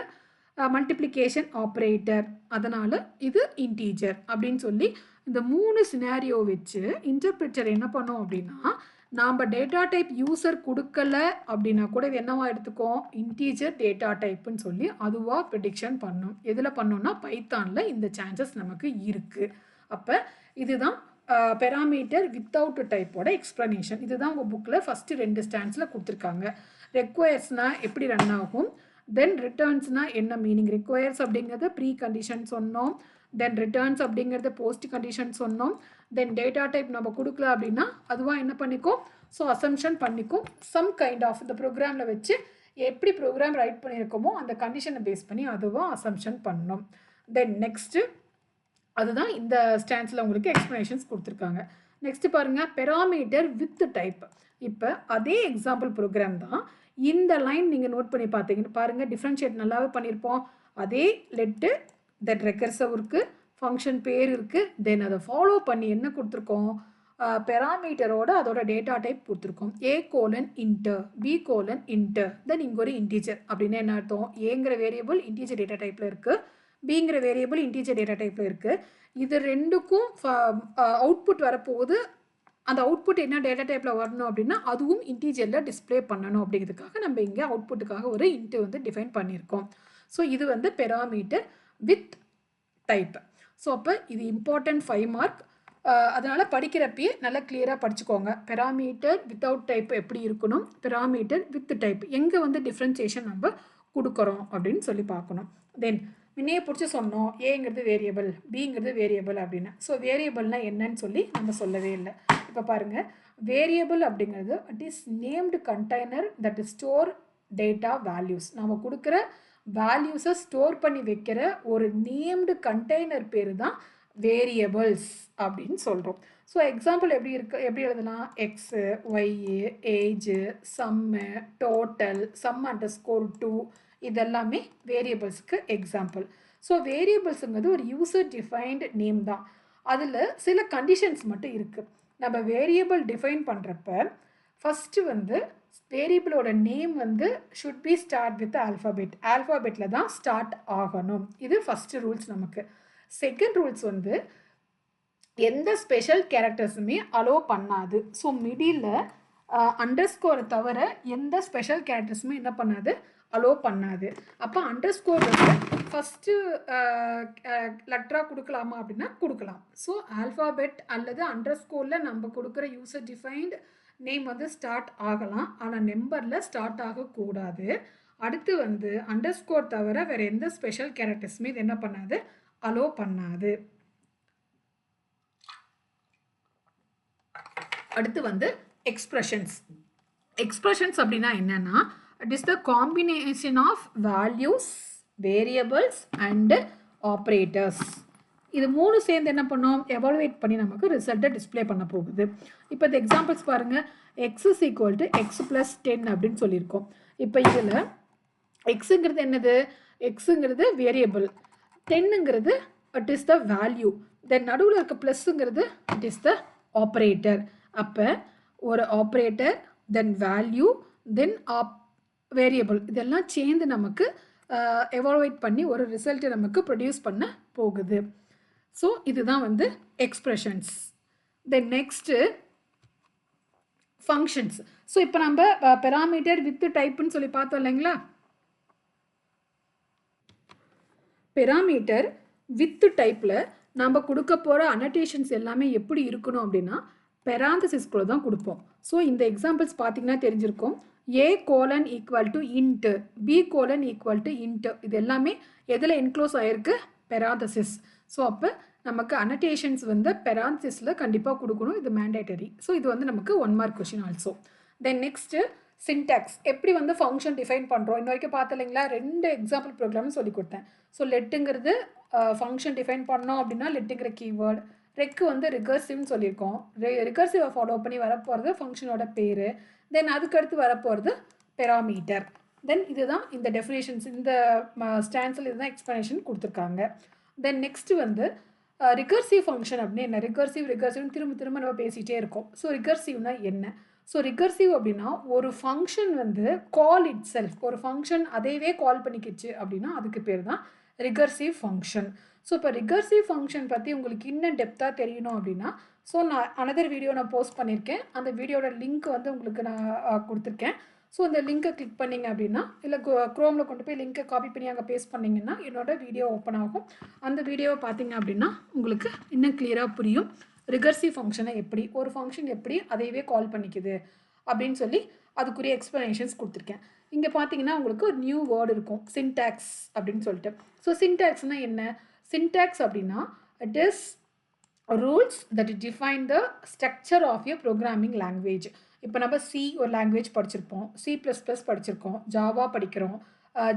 multiplication operator, அதனால் இது இன்டீஜர் அப்படின்னு சொல்லி இந்த 3 சினாரியோ வச்சு இன்டர்பிரிட்டர் என்ன பண்ணோம் அப்படின்னா, நாம் டேட்டா டைப் யூசர் கொடுக்கல அப்படின்னா கூட இது என்னவா எடுத்துக்கோம்? இன்டீஜர் டேட்டா டைப்புன்னு சொல்லி அதுவாக ப்ரிடிக்ஷன் பண்ணும். எதில் பண்ணோம்னா பைத்தானில் இந்த சான்சஸ் நமக்கு இருக்குது. அப்போ இதுதான் பெராமீட்டர் வித்தவுட் டைப்போட எக்ஸ்ப்ளனேஷன். இதுதான் உங்கள் புக்கில் ஃபஸ்ட்டு 2 ஸ்டாண்ட்ஸில் கொடுத்துருக்காங்க. ரெக்வயர்ஸ்னால் எப்படி ரன் ஆகும், தென் ரிட்டர்ன்ஸ்னால் என்ன மீனிங்? ரெக்வயர்ஸ் அப்படிங்கிறது ப்ரீ கண்டிஷன் சொன்னோம், தென் ரிட்டர்ன்ஸ் அப்படிங்கிறது போஸ்ட் கண்டிஷன் சொன்னோம், தென் டேட்டா டைப் நம்ம கொடுக்கல அப்படின்னா அதுவாக என்ன பண்ணிக்கும்? ஸோ அசம்ஷன் பண்ணிக்கும். சம் கைண்ட் ஆஃப் இந்த ப்ரோக்ராமில் வச்சு எப்படி ப்ரோக்ராம் ரைட் பண்ணியிருக்கோமோ அந்த கண்டிஷனை பேஸ் பண்ணி அதுவாக அசம்ஷன் பண்ணணும். தென் நெக்ஸ்ட்டு அதுதான் இந்த ஸ்டாண்ட்ஸில் உங்களுக்கு எக்ஸ்ப்ளனேஷன்ஸ் கொடுத்துருக்காங்க. நெக்ஸ்ட் பாருங்கள், பெராமீட்டர் வித் டைப். இப்போ அதே எக்ஸாம்பிள் ப்ரோக்ராம் தான். இந்த லைன் நீங்கள் நோட் பண்ணி பார்த்தீங்கன்னு பாருங்கள், டிஃப்ரென்ஷியேட் நல்லாவே பண்ணியிருப்போம். அதே லெட்டு தென் ரெக்கர்சிவ் இருக்குது, ஃபங்க்ஷன் பேர் இருக்குது, தென் அதை ஃபாலோ பண்ணி என்ன கொடுத்துருக்கோம்? பெராமீட்டரோட அதோட டேட்டா டைப் கொடுத்துருக்கோம். A:*inter, B:*inter, தென் இங்கே ஒரு இன்டீஜர் அப்படின்னு என்ன அர்த்தம்? ஏங்கிற வேரியபிள் இன்டீஜர் டேட்டா டைப்பில் இருக்குது, பிங்கிற வேரியபிள் இன்டீஜர் டேட்டா டைப்பில் இருக்குது. இது ரெண்டுக்கும் அவுட்புட் வரப்போகுது. அந்த அவுட்புட் என்ன டேட்டா டைப்பில் வரணும் அப்படின்னா அதுவும் இன்டீஜரில் டிஸ்பிளே பண்ணணும் அப்படிங்கிறதுக்காக நம்ம இங்கே அவுட்புட்டுக்காக ஒரு இன்ட்டு டிஃபைன் பண்ணியிருக்கோம். ஸோ இது பெராமீட்டர் வித் டைப். ஸோ அப்போ இது இம்பார்ட்டன்ட் 5 மார்க். அதனால் படிக்கிறப்பயே நல்லா கிளியராக படிச்சுக்கோங்க. பெராமீட்டர் வித்தவுட் டைப் எப்படி இருக்கணும், பெராமீட்டர் வித் டைப் எங்கே டிஃப்ரென்சியேஷன் நம்ம கொடுக்குறோம் அப்படின்னு சொல்லி பார்க்கணும். தென் முன்னையே பிடிச்சி சொன்னோம், ஏங்கிறது வேரியபிள், பிங்கிறது வேரியபிள் அப்படின்னு. ஸோ வேரியபிள்னால் என்னன்னு சொல்லி நம்ம சொல்லவே இல்லை. இப்போ பாருங்கள், வேரியபிள் அப்படிங்கிறது it is named container that is store data values. நம்ம கொடுக்குற வேல்யூஸை ஸ்டோர் பண்ணி வைக்கிற ஒரு நேம்டு கண்டெய்னர் பேர் தான் வேரியபிள்ஸ் அப்படின்னு சொல்கிறோம். ஸோ எக்ஸாம்பிள் எப்படி எழுதலாம்? எக்ஸு, ஒய்யு, ஏஜு, சம்மு, டோட்டல், சம் அண்டர்ஸ்கோர் 2 இதெல்லாமே வேரியபிள்ஸ்க்கு எக்ஸாம்பிள். ஸோ வேரியபிள்ஸுங்கிறது ஒரு யூசர் டிஃபைன்டு நேம் தான். அதில் சில கண்டிஷன்ஸ் மட்டும் இருக்குது. நம்ம வேரியபிள் டிஃபைன் பண்ணுறப்ப ஃபஸ்ட்டு வந்து வேரியபிளோட நேம் வந்து ஷுட் பி ஸ்டார்ட் வித் ஆல்ஃபாபெட்டில் தான் ஸ்டார்ட் ஆகணும். இது ஃபஸ்ட்டு ரூல்ஸ் நமக்கு. செகண்ட் ரூல்ஸ் வந்து எந்த ஸ்பெஷல் கேரக்டர்ஸுமே அலோவ் பண்ணாது. ஸோ மிடில் அண்டர்ஸ்கோரை தவிர எந்த ஸ்பெஷல் கேரக்டர்ஸுமே என்ன பண்ணாது? அலோவ் பண்ணாது. அப்போ அண்டர்ஸ்கோர் வந்து ஃபஸ்ட்டு லெட்டராக கொடுக்கலாமா அப்படின்னா கொடுக்கலாம். ஸோ ஆல்ஃபாபெட் அல்லது அண்டர்ஸ்கோரில் நம்ம கொடுக்குற யூசர் டிஃபைன்டு நேம் வந்து ஸ்டார்ட் ஆகலாம், ஆனால் நம்பரில் ஸ்டார்ட் ஆகக்கூடாது. அடுத்து வந்து அண்டர்ஸ்கோர் தவிர வேறு எந்த ஸ்பெஷல் கேரக்டர்ஸுமே இது என்ன பண்ணாது? அலோவ் பண்ணாது. அடுத்து வந்து எக்ஸ்பிரஷன்ஸ் அப்படின்னா என்னன்னா, it is the combination of values, variables and operators. இது மூணு சேர்ந்து என்ன பண்ணோம்? எவாலுவேட் பண்ணி நமக்கு ரிசல்ட்டை டிஸ்பிளே பண்ண போகுது. இப்போ இந்த எக்ஸாம்பிள்ஸ் பாருங்கள். X is equal to X plus 10 அப்படின்னு சொல்லியிருக்கோம். இப்போ இதில் எக்ஸுங்கிறது என்னது? எக்ஸுங்கிறது வேரியபிள், 10ங்கிறது it is the value, then நடுவில் இருக்க ப்ளஸ்ஸுங்கிறது இட் இஸ் த ஆப்ரேட்டர். அப்போ ஒரு operator, then value, then variable இதெல்லாம் சேர்ந்து நமக்கு எவாலுவேட் பண்ணி ஒரு ரிசல்ட்டை நமக்கு ப்ரொடியூஸ் பண்ண போகுது. ஸோ இதுதான் வந்து expressions. Then next functions. So இப்போ நம்ம பெராமீட்டர் வித் டைப்புன்னு சொல்லி பார்த்தோம் இல்லைங்களா? பெராமீட்டர் வித் டைப்பில் நம்ம கொடுக்க போகிற அனோட்டேஷன்ஸ் எல்லாமே எப்படி இருக்கணும் அப்படின்னா பெராந்தசிஸ்குள்ளே தான் கொடுப்போம். ஸோ இந்த எக்ஸாம்பிள்ஸ் பார்த்தீங்கன்னா தெரிஞ்சிருக்கும். A colon equal to into, B colon equal to into, இது எல்லாமே எதில் என்க்ளோஸ் ஆகிருக்கு? பெராந்தசிஸ். ஸோ அப்போ நமக்கு அனோட்டேஷன்ஸ் வந்து பெராந்தசிஸில் கண்டிப்பாக கொடுக்கணும், இது மேண்டேட்டரி. ஸோ இது வந்து நமக்கு 1 mark question also. Then next syntax. எப்படி வந்து ஃபங்க்ஷன் டிஃபைன் பண்ணுறோம் இன்ன வரைக்கும் பார்த்து இல்லைங்களா? 2 எக்ஸாம்பிள் ப்ரோக்ராம் சொல்லி கொடுத்தேன். ஸோ லெட்டுங்கிறது ஃபங்க்ஷன் டிஃபைன் பண்ணோம் அப்படின்னா லெட்டுங்கிற கீவேர்டு, ரெக்கு வந்து ரிகர்சிவ்னு சொல்லியிருக்கோம். ரிகர்சிவை ஃபாலோ பண்ணி வரப்போகிறது ஃபங்க்ஷனோட பேர், தென் அதுக்கடுத்து வரப்போகிறது பெராமீட்டர். தென் இதுதான் இந்த டெஃபினேஷன்ஸ், இந்த ஸ்டான்ஸில் இதுதான் எக்ஸ்ப்ளனேஷன் கொடுத்துருக்காங்க. தென் நெக்ஸ்ட்டு வந்து ரிகர்சிவ் ஃபங்க்ஷன் அப்படின்னு என்ன? ரிகர்சிவ்னு திரும்ப நம்ம பேசிகிட்டே இருக்கோம். ஸோ ரிகர்சிவ்னா என்ன? ஸோ ரிகர்சிவ் அப்படின்னா ஒரு ஃபங்க்ஷன் வந்து கால் இட் செல்ஃப், ஒரு ஃபங்க்ஷன் அதையவே கால் பண்ணிக்கிச்சு அப்படின்னா அதுக்கு பேர் தான் ரிகர்சிவ் ஃபங்க்ஷன். ஸோ இப்போ ரிகர்சிவ் ஃபங்க்ஷன் பற்றி உங்களுக்கு இன்னும் டெப்த்தாக தெரியணும் அப்படின்னா ஸோ நான் அனதர் வீடியோ நான் போஸ்ட் பண்ணியிருக்கேன். அந்த வீடியோட லிங்க் வந்து உங்களுக்கு நான் கொடுத்துருக்கேன். ஸோ அந்த லிங்க்கை கிளிக் பண்ணிங்க அப்படின்னா, இல்லை க்ரோமில் கொண்டு போய் லிங்க்கை காப்பி பண்ணி அங்கே பேஸ்ட் பண்ணிங்கன்னா என்னோடய வீடியோ ஓப்பன் ஆகும். அந்த வீடியோவை பார்த்தீங்க அப்படின்னா உங்களுக்கு இன்னும் கிளியராக புரியும். ரிகர்சிவ் ஃபங்க்ஷனை எப்படி, ஒரு ஃபங்க்ஷன் எப்படி அதையவே கால் பண்ணிக்குது அப்படின்னு சொல்லி அதுக்குரிய எக்ஸ்ப்ளனேஷன்ஸ் கொடுத்துருக்கேன். இங்கே பார்த்தீங்கன்னா உங்களுக்கு ஒரு நியூ வேர்டு இருக்கும், சின்டாக்ஸ் அப்படின்னு சொல்லிட்டு. ஸோ சின்டாக்ஸ்னால் என்ன? சின்டாக்ஸ் அப்படின்னா it is rules that define the structure of your programming language. இப்போ நம்ம சி ஒரு லாங்குவேஜ் படிச்சிருப்போம், C++ படிச்சிருக்கோம், ஜாவா படிக்கிறோம்,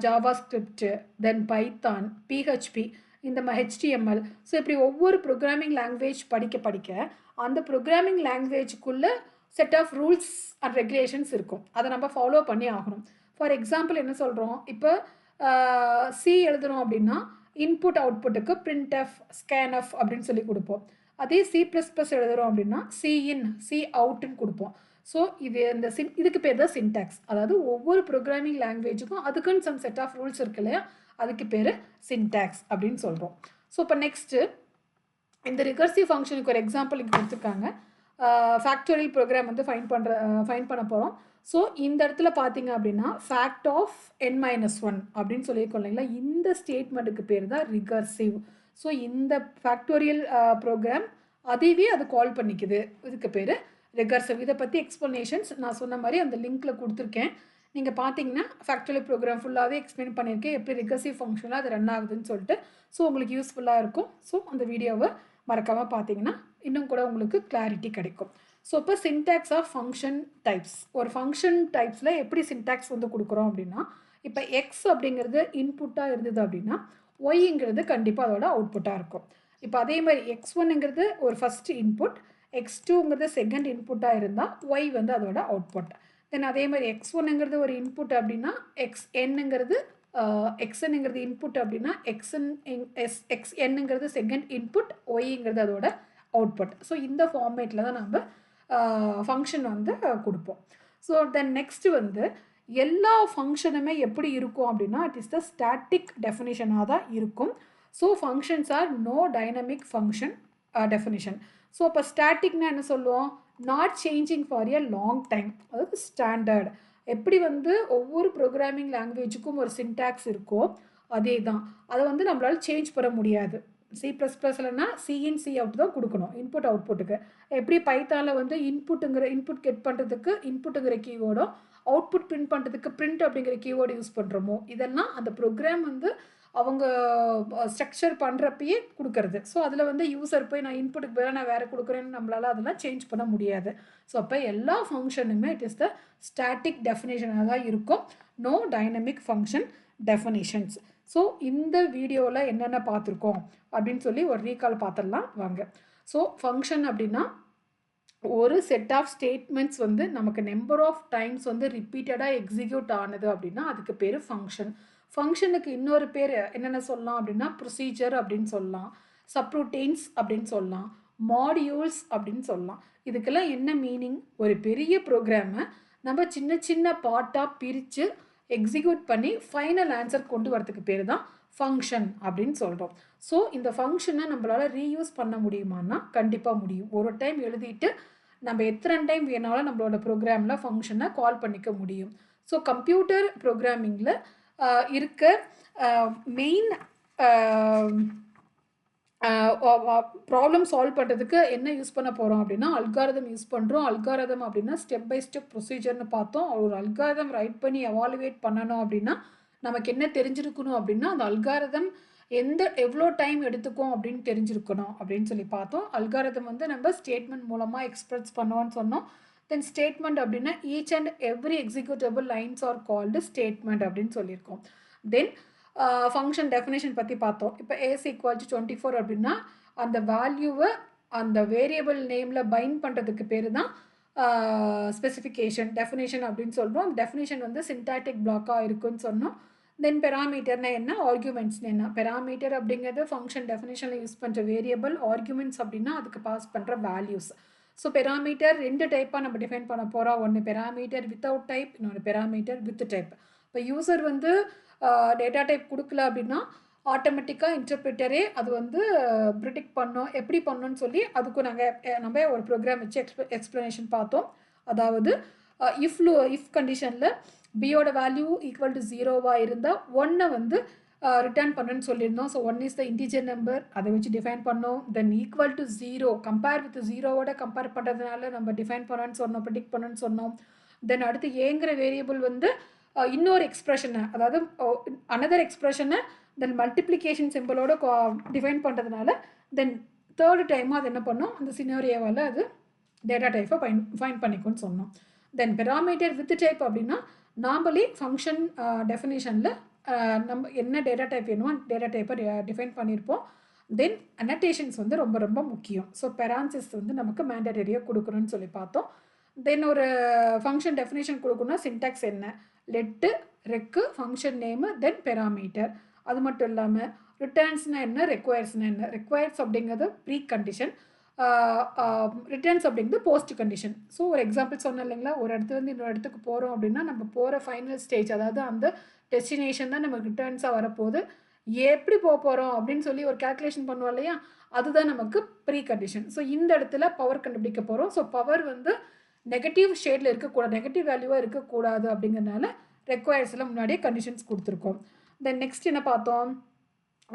JavaScript, then Python, PHP, இந்த HTML. ஸோ இப்படி ஒவ்வொரு ப்ரோக்ராமிங் லாங்குவேஜ் படிக்க அந்த ப்ரோக்ராமிங் லாங்குவேஜுக்குள்ளே set of rules and regulations இருக்கும், அதை நம்ம ஃபாலோ பண்ணி ஆகணும். ஃபார் எக்ஸாம்பிள் என்ன சொல்கிறோம்? இப்போ சி எழுதுகிறோம் அப்படின்னா இன்புட் அவுட்புட்டுக்கு printf, scanf அப்படின்னு சொல்லி கொடுப்போம். அதே C++ எழுதுகிறோம் அப்படின்னா cin, coutன்னு கொடுப்போம். ஸோ இது இந்த இதுக்கு பேர் தான் சின்டாக்ஸ். அதாவது ஒவ்வொரு ப்ரோக்ராமிங் லாங்குவேஜுக்கும் அதுக்குன்னு சம் செட் ஆஃப் ரூல்ஸ் இருக்கு இல்லையா, அதுக்கு பேர் சின்டாக்ஸ் அப்படின்னு சொல்கிறோம். ஸோ இப்போ நெக்ஸ்ட்டு இந்த ரிகர்சிவ் ஃபங்க்ஷனுக்கு ஒரு எக்ஸாம்பிள் இங்கே கொடுத்துருக்காங்க. ஃபேக்டோரியல் ப்ரோக்ராம் வந்து ஃபைன் பண்ண போகிறோம். ஸோ இந்த இடத்துல பார்த்தீங்க அப்படின்னா ஃபேக்ட் ஆஃப் n-1 அப்படின்னு சொல்லியிருக்கோம் இல்லைங்களா, இந்த ஸ்டேட்மெண்ட்டுக்கு பேர் தான் ரிகர்சிவ். ஸோ இந்த ஃபேக்டோரியல் ப்ரோக்ராம் அதையே அது கால் பண்ணிக்குது, இதுக்கு பேர் ரிகர்சிவ். இதை பற்றி எக்ஸ்ப்ளனேஷன்ஸ் நான் சொன்ன மாதிரி அந்த லிங்க்கில் கொடுத்துருக்கேன். நீங்கள் பார்த்தீங்கன்னா ஃபேக்டோரியல் ப்ரோக்ராம் ஃபுல்லாகவே எக்ஸ்பிளைன் பண்ணியிருக்கேன், எப்படி ரிகர்சிவ் ஃபங்க்ஷனில் அது ரன் ஆகுதுன்னு சொல்லிட்டு. ஸோ உங்களுக்கு யூஸ்ஃபுல்லாக இருக்கும். ஸோ அந்த வீடியோவை மறக்காமல் பார்த்தீங்கன்னா இன்னும் கூட உங்களுக்கு கிளாரிட்டி கிடைக்கும். ஸோ இப்போ சின்டாக்ஸ் ஆஃப் ஃபங்க்ஷன் டைப்ஸ். ஒரு ஃபங்க்ஷன் டைப்ஸில் எப்படி சின்டாக்ஸ் வந்து கொடுக்குறோம் அப்படின்னா, இப்போ எக்ஸ் அப்படிங்கிறது இன்புட்டாக இருந்தது அப்படின்னா ஒய்ங்கிறது கண்டிப்பாக அதோட அவுட்புட்டாக இருக்கும். இப்போ அதே மாதிரி x1ங்கிறது ஒரு ஃபஸ்ட் இன்புட், x2ங்கிறது செகண்ட் இன்புட்டாக இருந்தால் ஒய் வந்து அதோட அவுட்புட். தென் அதே மாதிரி x1ங்கிறது ஒரு இன்புட் அப்படின்னா xnங்கிறது xnங்கிறது இன்புட் அப்படின்னா xnங்கிறது செகண்ட் இன்புட், ஒய்ங்கிறது அதோட அவுட்புட். ஸோ இந்த ஃபார்மேட்டில் தான் நம்ம ஃபங்க்ஷன் வந்து கொடுப்போம். ஸோ தென் நெக்ஸ்ட் வந்து எல்லா ஃபங்க்ஷனுமே எப்படி இருக்கும் அப்படின்னா இட் இஸ் த ஸ்டாட்டிக் டெஃபினிஷனாக தான் இருக்கும். So functions are no dynamic function definition. So அப்போ ஸ்டாட்டிக்னா என்ன சொல்லுவோம், not changing for a long time, அதாவது ஸ்டாண்டர்ட். எப்படி வந்து ஒவ்வொரு ப்ரோக்ராமிங் லாங்குவேஜுக்கும் ஒரு சின்டாக்ஸ் இருக்கோ அதே தான், அதை வந்து நம்மளால் சேஞ்ச் பண்ண முடியாது. C++லனா சிஇன் சி அவுட் தான் கொடுக்கணும் இன்புட் அவுட்புட்டுக்கு. எப்படி பைத்தானில் வந்து இன்புட் கெட் பண்ணுறதுக்கு இன்புட்டுங்கிற கீவேர்டும் அவுட்புட் பிரிண்ட் பண்ணுறதுக்கு பிரிண்ட் அப்படிங்கிற கீவேர்டு யூஸ் பண்ணுறோமோ, இதெல்லாம் அந்த ப்ரோக்ராம் வந்து அவங்க ஸ்ட்ரக்சர் பண்ணுறப்பயே கொடுக்கறது. ஸோ அதில் வந்து யூசர் போய் நான் இன்புட்டுக்கு பதிலாக நான் வேறு கொடுக்குறேன்னு நம்மளால் அதெல்லாம் சேஞ்ச் பண்ண முடியாது. ஸோ அப்போ எல்லா ஃபங்க்ஷனுமே இட் இஸ் த ஸ்டாட்டிக் டெஃபினேஷனாக தான் இருக்கும், no dynamic function definitions. So இந்த வீடியோவில் என்னென்ன பார்த்துருக்கோம் அப்படின்னு சொல்லி ஒரு ரீகால் பார்த்துடலாம் வாங்க. ஸோ ஃபங்க்ஷன் அப்படின்னா ஒரு செட் ஆஃப் ஸ்டேட்மெண்ட்ஸ் வந்து நமக்கு நம்பர் ஆஃப் டைம்ஸ் வந்து ரிப்பீட்டடாக எக்ஸிக்யூட் ஆனது அப்படின்னா அதுக்கு பேர் ஃபங்க்ஷன். ஃபங்க்ஷனுக்கு இன்னொரு பேர் என்னென்ன சொல்லலாம் அப்படின்னா ப்ரொசீஜர் அப்படின்னு சொல்லலாம், சப்ரூட்டீன்ஸ் அப்படின்னு சொல்லலாம், மாடியூல்ஸ் அப்படின்னு சொல்லலாம். இதுக்கெல்லாம் என்ன மீனிங், ஒரு பெரிய ப்ரோக்ராமை நம்ம சின்ன சின்ன பார்ட்டாக பிரித்து எக்ஸிக்யூட் பண்ணி ஃபைனல் ஆன்சர் கொண்டு வரதுக்கு பேர் தான் ஃபங்க்ஷன் அப்படின்னு சொல்கிறோம். ஸோ இந்த ஃபங்க்ஷனை நம்மளால் ரீயூஸ் பண்ண முடியுமான்னா கண்டிப்பாக முடியும். ஒரு டைம் எழுதிட்டு நம்ம எத்தனை டைம் வேணாலும் நம்மளோட ப்ரோக்ராமில் ஃபங்க்ஷனை கால் பண்ணிக்க முடியும். ஸோ கம்ப்யூட்டர் ப்ரோக்ராமிங்கில் இருக்க மெயின் ப்ராப்ளம் சால்வ் பண்ணுறதுக்கு என்ன யூஸ் பண்ண போகிறோம் அப்படின்னா அல்காரிதம் யூஸ் பண்ணுறோம். அல்காரிதம் அப்படின்னா ஸ்டெப் பை ஸ்டெப் ப்ரொசீஜர்னு பார்த்தோம். ஒரு அல்காரிதம் ரைட் பண்ணி எவாலுவேட் பண்ணணும் அப்படின்னா நமக்கு என்ன தெரிஞ்சிருக்கணும் அப்படின்னா அந்த அல்காரிதம் எவ்வளோ டைம் எடுத்துக்கும் அப்படின்னு தெரிஞ்சிருக்கணும் அப்படின்னு சொல்லி பார்த்தோம். அல்காரிதம் வந்து நம்ம ஸ்டேட்மெண்ட் மூலமாக எக்ஸ்பிரஸ் பண்ணுவோன்னு சொன்னோம். தென் ஸ்டேட்மெண்ட் அப்படின்னா each and every executable lines are called statement அப்படின்னு சொல்லியிருக்கோம். தென் ஃபங்க்ஷன் டெஃபினேஷன் பற்றி பார்த்தோம். இப்போ ஏஸ் ஈக்குவல் டு 24 அப்படின்னா அந்த வேல்யூவை அந்த வேரியபிள் நேமில் பைண்ட் பண்ணுறதுக்கு பேர் தான் ஸ்பெசிஃபிகேஷன் டெஃபினேஷன் அப்படின்னு சொல்கிறோம். டெஃபினேஷன் வந்து சின்டாக்டிக் பிளாக்காக இருக்குன்னு சொன்னோம். தென் பெராமீட்டர்னா என்ன, ஆர்குமெண்ட்ஸ்னு என்ன. பெராமீட்டர் அப்படிங்கிறது ஃபங்க்ஷன் டெஃபினேஷனில் யூஸ் பண்ணுற வேரியபிள், ஆர்குமெண்ட்ஸ் அப்படின்னா அதுக்கு பாஸ் பண்ணுற வேல்யூஸ். ஸோ பெராமீட்டர் 2 டைப்பாக நம்ம டிஃபைன் பண்ண போகிறோம். ஒன்று பெராமீட்டர் வித்தவுட் டைப், இன்னொன்று பெராமீட்டர் வித் டைப். இப்போ யூசர் வந்து டேட்டா டைப் கொடுக்கல அப்படின்னா ஆட்டோமேட்டிக்காக இன்டர்பிரிட்டரே அது வந்து ப்ரிடிக்ட் பண்ணோம், எப்படி பண்ணோன்னு சொல்லி அதுக்கும் நம்ம ஒரு ப்ரோக்ராம் வச்சு எக்ஸ்ப்ளனேஷன் பார்த்தோம். அதாவது இஃப் கண்டிஷனில் பியோட வேல்யூ ஈக்குவல் டு 0வாக இருந்தால் 1 வந்து ரிட்டர்ன் பண்ணுன்னு சொல்லியிருந்தோம். So 1 is the integer number, அதை வச்சு டிஃபைன் பண்ணோம். Then equal to 0 compare with 0வோட கம்பேர் பண்ணுறதுனால நம்ம டிஃபைன் பண்ணோன்னு சொன்னோம், ப்ரிடிக்ட் பண்ணோன்னு சொன்னோம். தென் அடுத்து ஏங்கிற வேரியபிள் வந்து இன்னொரு எக்ஸ்ப்ரெஷனை, அதாவது அனதர் எக்ஸ்ப்ரெஷனை தென் மல்டிப்ளிகேஷன் சிம்பிளோட டிஃபைன் பண்ணுறதுனால தென் தேர்டு டைமாக அது என்ன பண்ணோம், அந்த சினாரியோவால் அது டேட்டா டைப்பை ஃபைன் பண்ணிக்கும்னு சொன்னோம். தென் பெராமீட்டர் வித் டைப் அப்படின்னா நாமளே ஃபங்க்ஷன் டெஃபினேஷனில் நம்ம என்ன டேட்டா டைப் வேணுமோ டேட்டா டைப்பை டிஃபைன் பண்ணியிருப்போம். தென் அனட்டேஷன்ஸ் வந்து ரொம்ப ரொம்ப முக்கியம். ஸோ பெரான்சிஸ் வந்து நமக்கு மேண்டேட்டரியாக கொடுக்கணும்னு சொல்லி பார்த்தோம். தென் ஒரு ஃபங்க்ஷன் டெஃபினேஷன் கொடுக்கணும்னா சின்டாக்ஸ் என்ன, லெட்டு, ரெக்கு, ஃபங்க்ஷன் நேமு, தென் பெராமீட்டர். அது மட்டும் இல்லாமல் ரிட்டர்ன்ஸ்னால் என்ன, ரெக்வயர்ஸ்னால் என்ன. ரெக்வயர்ஸ் அப்படிங்கிறது ப்ரீ கண்டிஷன், ரிட்டர்ன்ஸ் அப்படிங்கிறது போஸ்ட் கண்டிஷன். ஸோ ஒரு எக்ஸாம்பிள் சொன்னேன் இல்லைங்களா, ஒரு இடத்துலேருந்து இன்னொரு இடத்துக்கு போகிறோம் அப்படின்னா நம்ம போகிற ஃபைனல் ஸ்டேஜ், அதாவது அந்த டெஸ்டினேஷன் தான் நமக்கு ரிட்டர்ன்ஸாக வரப்போகுது. எப்படி போகிறோம் அப்படின்னு சொல்லி ஒரு கேல்குலேஷன் பண்ணுவோம் இல்லையா, அதுதான் நமக்கு ப்ரீ கண்டிஷன். ஸோ இந்த இடத்துல பவர் கண்டுபிடிக்க போகிறோம். ஸோ பவர் வந்து நெகட்டிவ் ஷேடில் இருக்கக்கூடாது, நெகட்டிவ் வேல்யூவாக இருக்கக்கூடாது அப்படிங்கிறதுனால ரெக்வயர்ஸில் முன்னாடியே கண்டிஷன்ஸ் கொடுத்துருக்கோம். தென் நெக்ஸ்ட் என்ன பார்த்தோம்,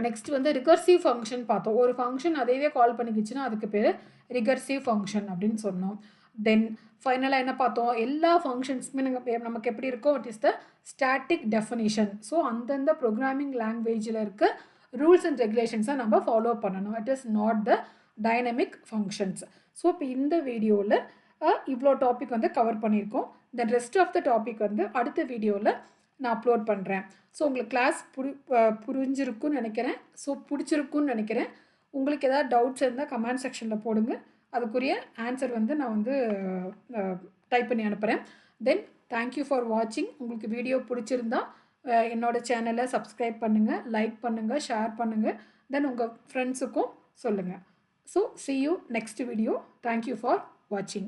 நெக்ஸ்ட் வந்து ரிகர்சிவ் ஃபங்க்ஷன் பார்த்தோம். ஒரு ஃபங்க்ஷன் அதையவே கால் பண்ணிக்கிச்சுன்னா அதுக்கு பேர் ரிகர்சிவ் ஃபங்க்ஷன் அப்படின்னு சொன்னோம். தென் ஃபைனலாக என்ன பார்த்தோம், எல்லா ஃபங்க்ஷன்ஸுமே நமக்கு எப்படி இருக்கும், it is the static definition. So அந்தந்த ப்ரோக்ராமிங் லாங்குவேஜில் இருக்க ரூல்ஸ் அண்ட் ரெகுலேஷன்ஸை நம்ம ஃபாலோ பண்ணணும். It is not the dynamic functions. So இப்போ இந்த வீடியோவில் இவ்வளோ டாபிக் வந்து கவர் பண்ணியிருக்கோம். தென் ரெஸ்ட் ஆஃப் த டாபிக் வந்து அடுத்த வீடியோவில் நான் அப்லோட் பண்ணுறேன். ஸோ உங்களுக்கு கிளாஸ் புரிஞ்சிருக்குன்னு நினைக்கிறேன். ஸோ பிடிச்சிருக்குன்னு நினைக்கிறேன். உங்களுக்கு ஏதாவது டவுட்ஸ் இருந்தால் கமெண்ட் செக்ஷனில் போடுங்க. அதுக்குரிய ஆன்சர் வந்து நான் வந்து டைப் பண்ணி அனுப்புகிறேன். தென் தேங்க்யூ ஃபார் வாட்சிங். உங்களுக்கு வீடியோ பிடிச்சிருந்தா என்னோடய சேனலை சப்ஸ்கிரைப் பண்ணுங்கள், லைக் பண்ணுங்கள், ஷேர் பண்ணுங்கள். தென் உங்கள் ஃப்ரெண்ட்ஸுக்கும் சொல்லுங்கள். So see you next video. Thank you for watching.